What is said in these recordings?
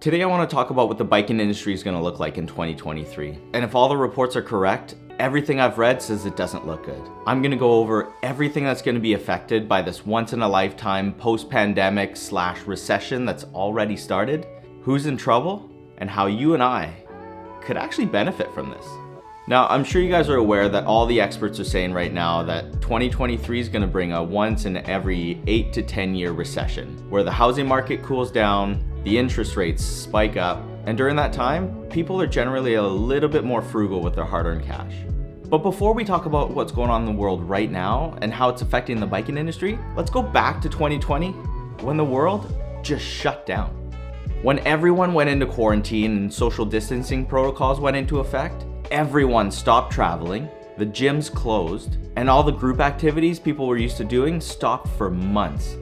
Today I want to talk about what the biking industry is going to look like in 2023. And if all the reports are correct, everything I've read says it doesn't look good. I'm going to go over everything that's going to be affected by this once-in-a-lifetime post-pandemic / recession that's already started, who's in trouble, and how you and I could actually benefit from this. Now, I'm sure you guys are aware that all the experts are saying right now that 2023 is going to bring a once in every 8 to 10 year recession, where the housing market cools down, the interest rates spike up, and during that time, people are generally a little bit more frugal with their hard-earned cash. But before we talk about what's going on in the world right now and how it's affecting the biking industry, let's go back to 2020 when the world just shut down. When everyone went into quarantine and social distancing protocols went into effect, everyone stopped traveling, the gyms closed, and all the group activities people were used to doing stopped for months.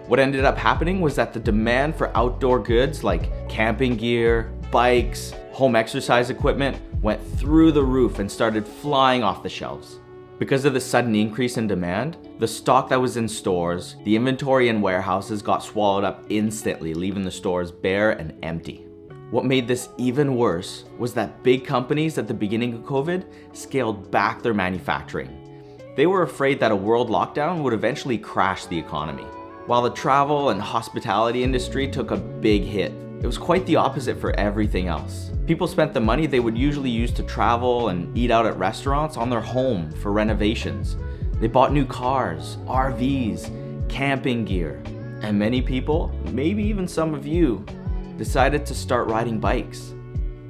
What ended up happening was that the demand for outdoor goods like camping gear, bikes, home exercise equipment went through the roof and started flying off the shelves. Because of the sudden increase in demand, the stock that was in stores, the inventory in warehouses got swallowed up instantly, leaving the stores bare and empty. What made this even worse was that big companies at the beginning of COVID scaled back their manufacturing. They were afraid that a world lockdown would eventually crash the economy. While the travel and hospitality industry took a big hit, it was quite the opposite for everything else. People spent the money they would usually use to travel and eat out at restaurants on their home for renovations. They bought new cars, RVs, camping gear, and many people, maybe even some of you, decided to start riding bikes.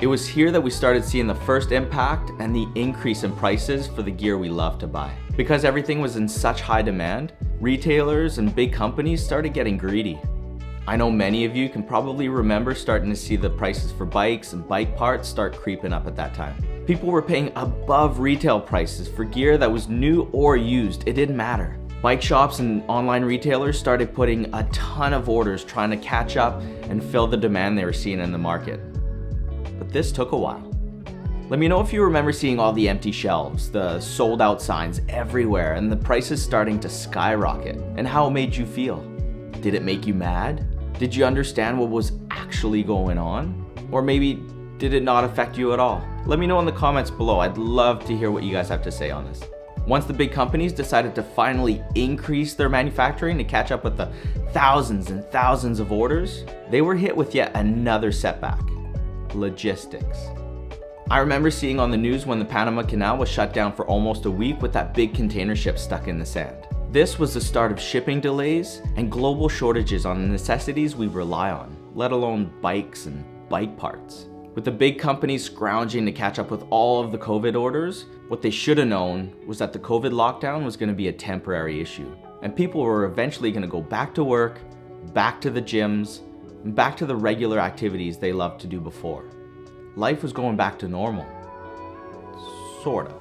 It was here that we started seeing the first impact and the increase in prices for the gear we love to buy. Because everything was in such high demand, retailers and big companies started getting greedy. I know many of you can probably remember starting to see the prices for bikes and bike parts start creeping up at that time. People were paying above retail prices for gear that was new or used, it didn't matter. Bike shops and online retailers started putting a ton of orders trying to catch up and fill the demand they were seeing in the market. But this took a while. Let me know if you remember seeing all the empty shelves, the sold out signs everywhere, and the prices starting to skyrocket, and how it made you feel. Did it make you mad? Did you understand what was actually going on? Or maybe did it not affect you at all? Let me know in the comments below. I'd love to hear what you guys have to say on this. Once the big companies decided to finally increase their manufacturing to catch up with the thousands and thousands of orders, they were hit with yet another setback: logistics. I remember seeing on the news when the Panama Canal was shut down for almost a week with that big container ship stuck in the sand. This was the start of shipping delays and global shortages on the necessities we rely on, let alone bikes and bike parts. With the big companies scrounging to catch up with all of the COVID orders, what they should have known was that the COVID lockdown was going to be a temporary issue, and people were eventually going to go back to work, back to the gyms, and back to the regular activities they loved to do before. Life was going back to normal. Sorta.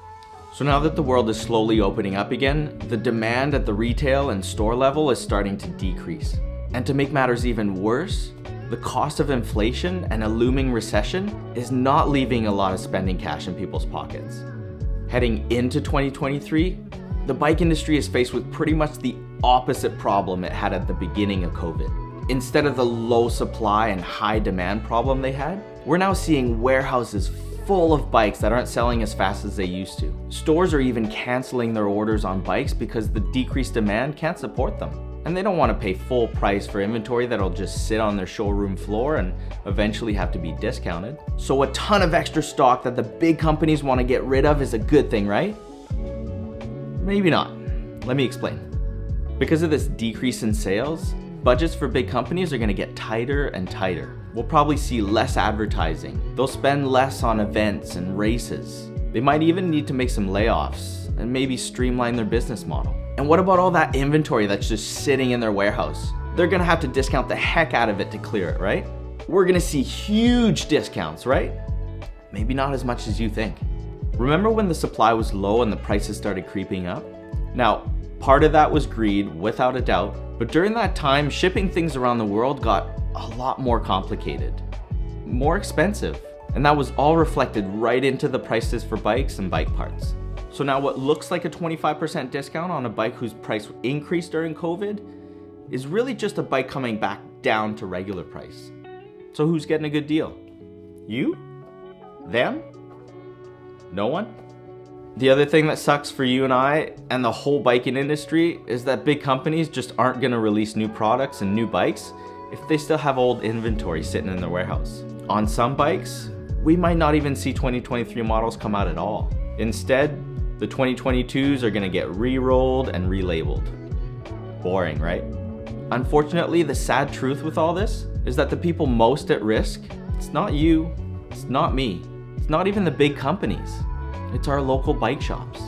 So now that the world is slowly opening up again, the demand at the retail and store level is starting to decrease. And to make matters even worse, the cost of inflation and a looming recession is not leaving a lot of spending cash in people's pockets. Heading into 2023, the bike industry is faced with pretty much the opposite problem it had at the beginning of COVID. Instead of the low supply and high demand problem they had, we're now seeing warehouses full of bikes that aren't selling as fast as they used to. Stores are even canceling their orders on bikes because the decreased demand can't support them. And they don't want to pay full price for inventory that'll just sit on their showroom floor and eventually have to be discounted. So a ton of extra stock that the big companies want to get rid of is a good thing, right? Maybe not. Let me explain. Because of this decrease in sales, budgets for big companies are going to get tighter and tighter. We'll probably see less advertising. They'll spend less on events and races. They might even need to make some layoffs and maybe streamline their business model. And what about all that inventory that's just sitting in their warehouse? They're gonna have to discount the heck out of it to clear it, right? We're gonna see huge discounts, right? Maybe not as much as you think. Remember when the supply was low and the prices started creeping up? Now, part of that was greed, without a doubt, but during that time, shipping things around the world got a lot more complicated, more expensive, and that was all reflected right into the prices for bikes and bike parts. So now what looks like a 25% discount on a bike whose price increased during COVID is really just a bike coming back down to regular price. So who's getting a good deal? You? Them? No one? The other thing that sucks for you and I and the whole biking industry is that big companies just aren't going to release new products and new bikes if they still have old inventory sitting in their warehouse. On some bikes, we might not even see 2023 models come out at all. Instead, the 2022s are going to get re-rolled and relabeled. Boring, right? Unfortunately, the sad truth with all this is that the people most at risk, it's not you, it's not me, it's not even the big companies. It's our local bike shops.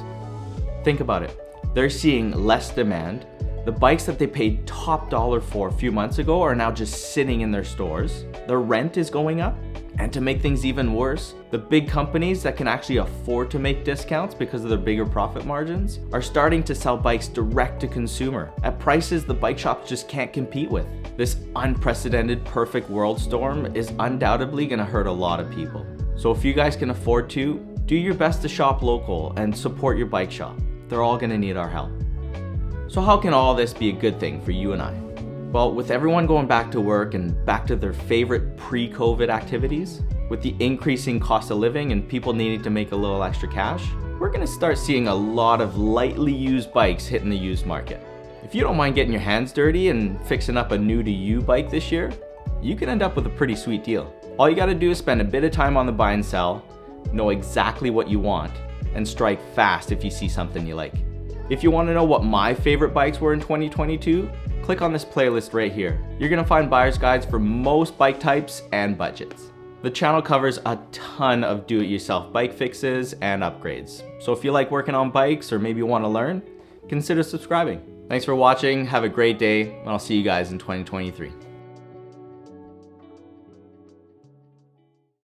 Think about it. They're seeing less demand. The bikes that they paid top dollar for a few months ago are now just sitting in their stores. Their rent is going up. And to make things even worse, the big companies that can actually afford to make discounts because of their bigger profit margins are starting to sell bikes direct to consumer at prices the bike shops just can't compete with. This unprecedented perfect world storm is undoubtedly gonna hurt a lot of people. So if you guys can afford to, do your best to shop local and support your bike shop. They're all gonna need our help. So how can all this be a good thing for you and I? Well, with everyone going back to work and back to their favorite pre-COVID activities, with the increasing cost of living and people needing to make a little extra cash, we're gonna start seeing a lot of lightly used bikes hitting the used market. If you don't mind getting your hands dirty and fixing up a new to you bike this year, you can end up with a pretty sweet deal. All you gotta do is spend a bit of time on the buy and sell, know exactly what you want, and strike fast if you see something you like. If you want to know what my favorite bikes were in 2022, click on this playlist right here. You're going to find buyer's guides for most bike types and budgets. The channel covers a ton of do-it-yourself bike fixes and upgrades. So if you like working on bikes or maybe want to learn, consider subscribing. Thanks for watching, have a great day, and I'll see you guys in 2023.